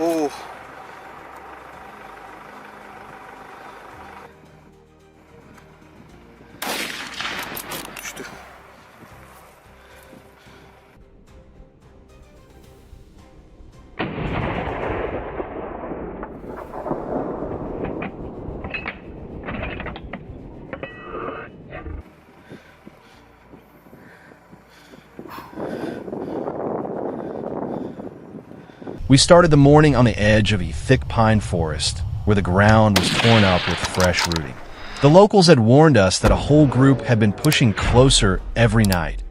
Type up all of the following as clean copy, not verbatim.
오. düştü. We started the morning on the edge of a thick pine forest, where the ground was torn up with fresh rooting. The locals had warned us that a whole group had been pushing closer every night,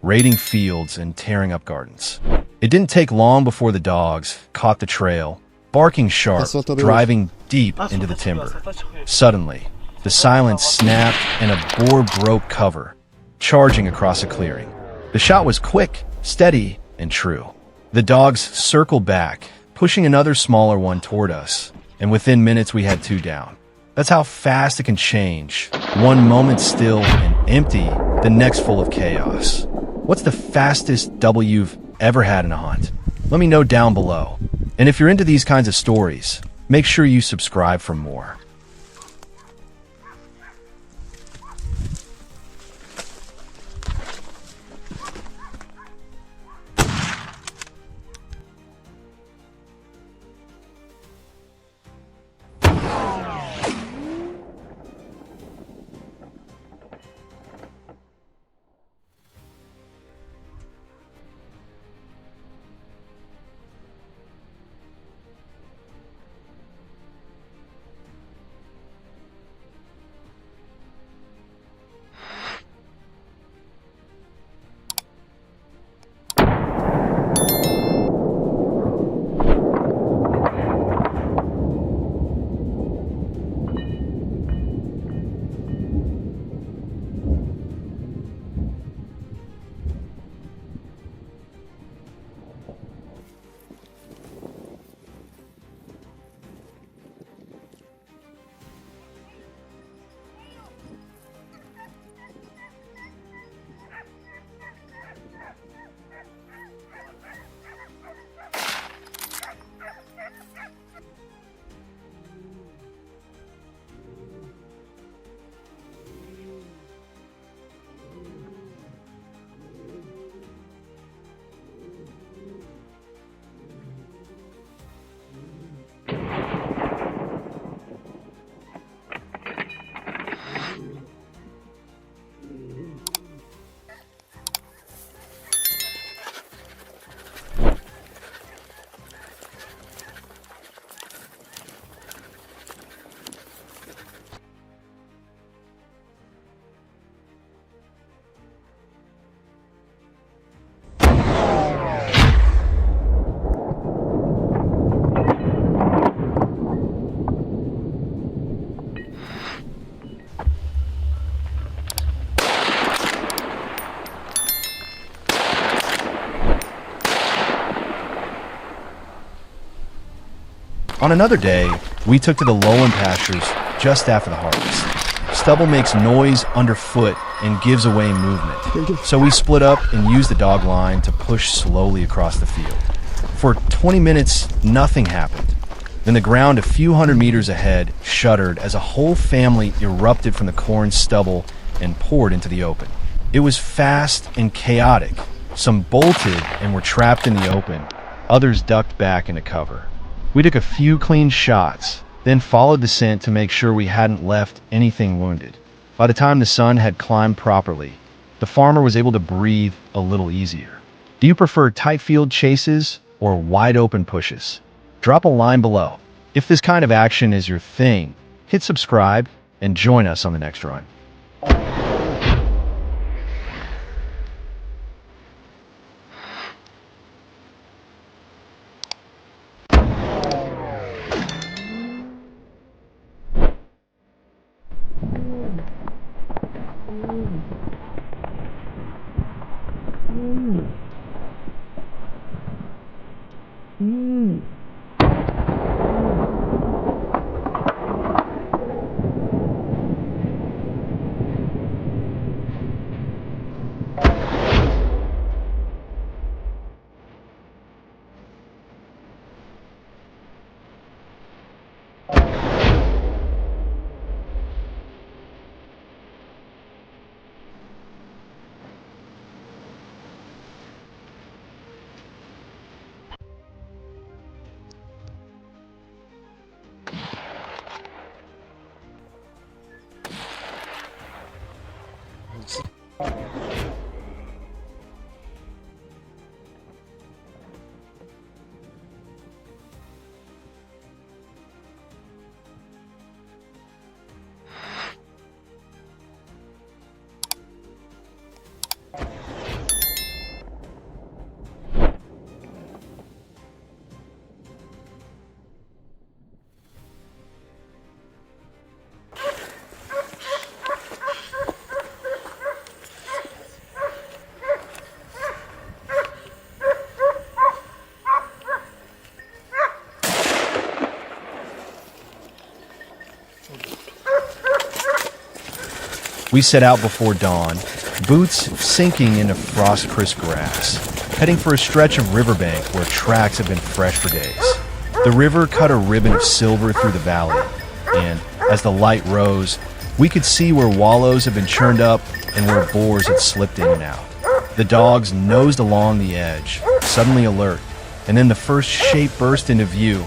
raiding fields and tearing up gardens. It didn't take long before the dogs caught the trail, barking sharp, driving deep into the timber. Suddenly, the silence snapped and a boar broke cover, charging across a clearing. The shot was quick, steady, and true. The dogs circled back, pushing another smaller one toward us, and within minutes we had two down. That's how fast it can change. One moment still and empty, the next full of chaos. What's the fastest double you've ever had in a hunt? Let me know down below. And if you're into these kinds of stories, make sure you subscribe for more. On another day, we took to the lowland pastures just after the harvest. Stubble makes noise underfoot and gives away movement. So we split up and used the dog line to push slowly across the field. For 20 minutes, nothing happened. Then the ground a few hundred meters ahead shuddered as a whole family erupted from the corn stubble and poured into the open. It was fast and chaotic. Some bolted and were trapped in the open. Others ducked back into cover. We took a few clean shots, then followed the scent to make sure we hadn't left anything wounded. By the time the sun had climbed properly, the farmer was able to breathe a little easier. Do you prefer tight field chases or wide open pushes? Drop a line below. If this kind of action is your thing, hit subscribe and join us on the next run. We set out before dawn, boots sinking into frost-crisp grass, heading for a stretch of riverbank where tracks had been fresh for days. The river cut a ribbon of silver through the valley, and as the light rose, we could see where wallows had been churned up and where boars had slipped in and out. The dogs nosed along the edge, suddenly alert, and then the first shape burst into view,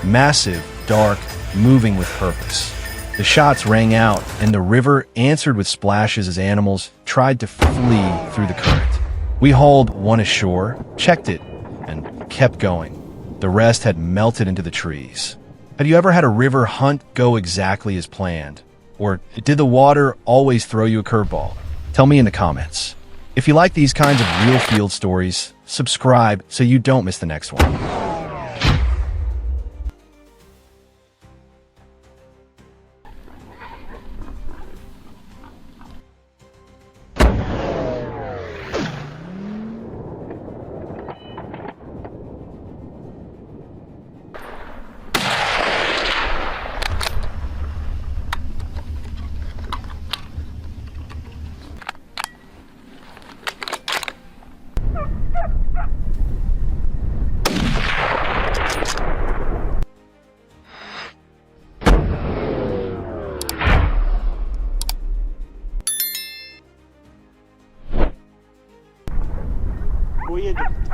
massive, dark, moving with purpose. The shots rang out, and the river answered with splashes as animals tried to flee through the current. We hauled one ashore, checked it, and kept going. The rest had melted into the trees. Have you ever had a river hunt go exactly as planned? Or did the water always throw you a curveball? Tell me in the comments. If you like these kinds of real field stories, subscribe so you don't miss the next one.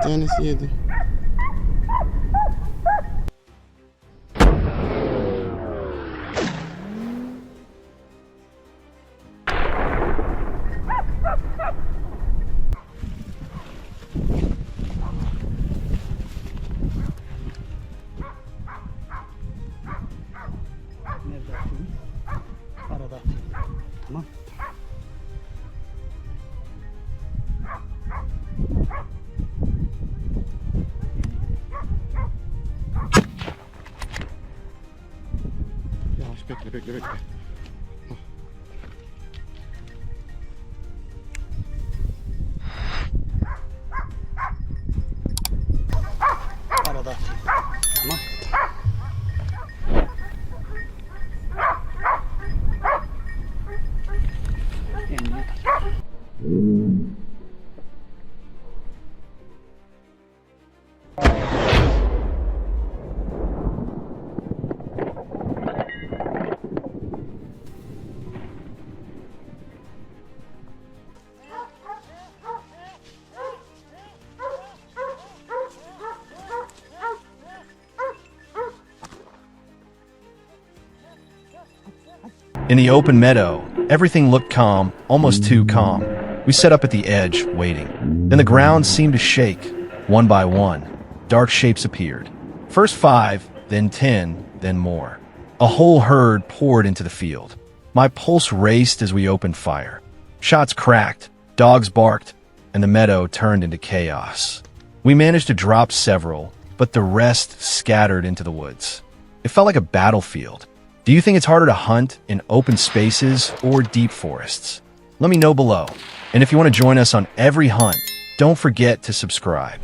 Tane cedo. Arada. Tamam. Yavaş bekle. Arada. Tamam. In the open meadow, everything looked calm, almost too calm. We set up at the edge, waiting. Then the ground seemed to shake. One by one, dark shapes appeared. First 5, then 10, then more. A whole herd poured into the field. My pulse raced as we opened fire. Shots cracked, dogs barked, and the meadow turned into chaos. We managed to drop several, but the rest scattered into the woods. It felt like a battlefield. Do you think it's harder to hunt in open spaces or deep forests? Let me know below. And if you want to join us on every hunt, don't forget to subscribe.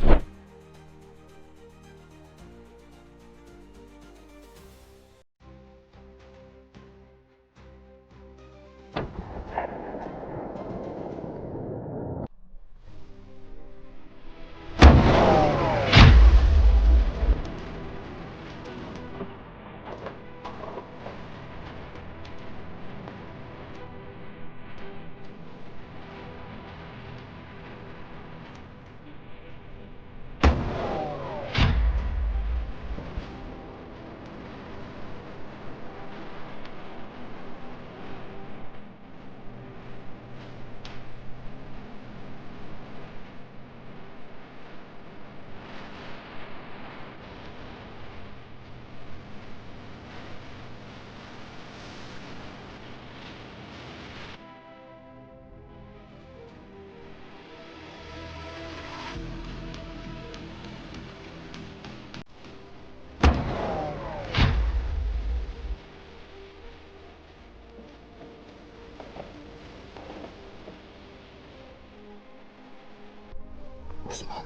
Osman.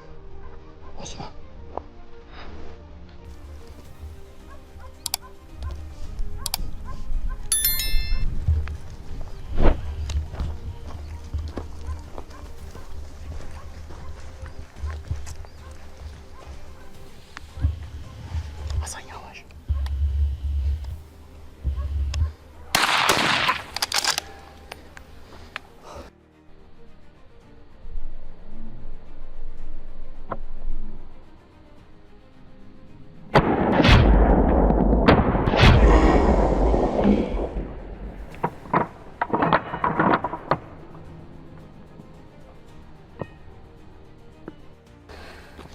Osman. Hasan yavaş.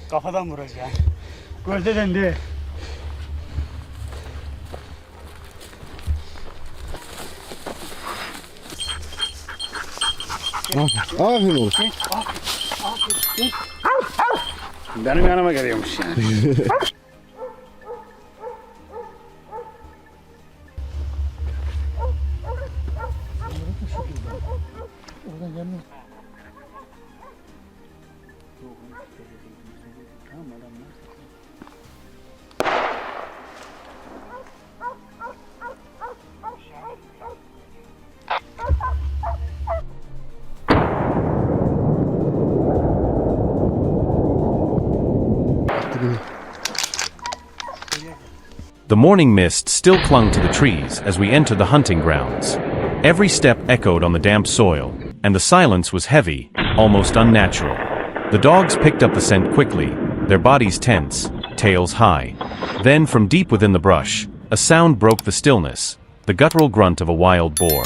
Kafadan vuracağım. Gövdeden değil. Aferin oğlum. Benim yanıma geliyormuş yani. The morning mist still clung to the trees as we entered the hunting grounds. Every step echoed on the damp soil, and the silence was heavy, almost unnatural. The dogs picked up the scent quickly, their bodies tense, tails high. Then, from deep within the brush, a sound broke the stillness, the guttural grunt of a wild boar.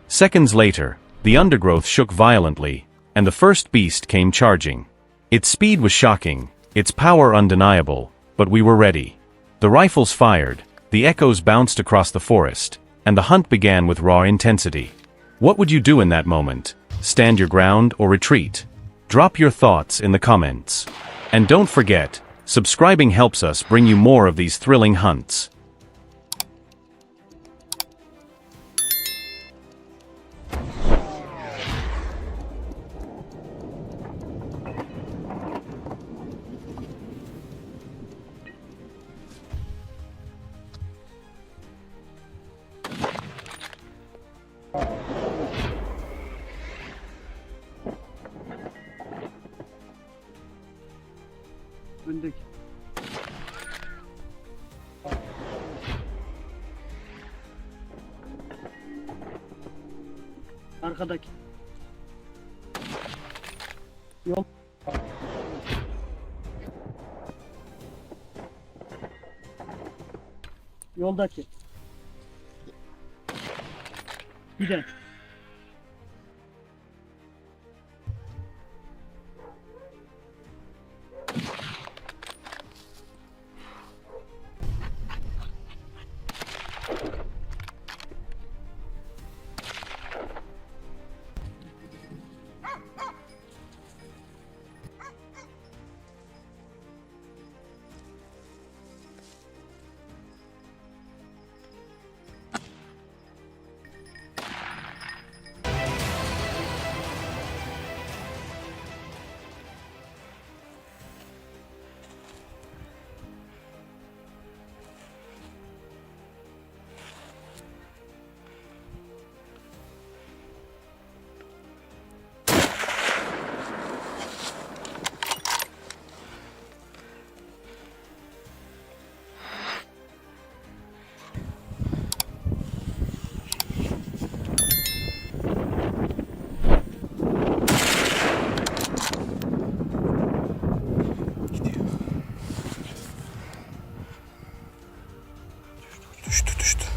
Seconds later, the undergrowth shook violently, and the first beast came charging. Its speed was shocking, its power undeniable, but we were ready. The rifles fired, the echoes bounced across the forest, and the hunt began with raw intensity. What would you do in that moment? Stand your ground or retreat? Drop your thoughts in the comments. And don't forget, subscribing helps us bring you more of these thrilling hunts. Öndeki. Arkadaki. Yol. Yoldaki. Gidelim. Düştü düştü.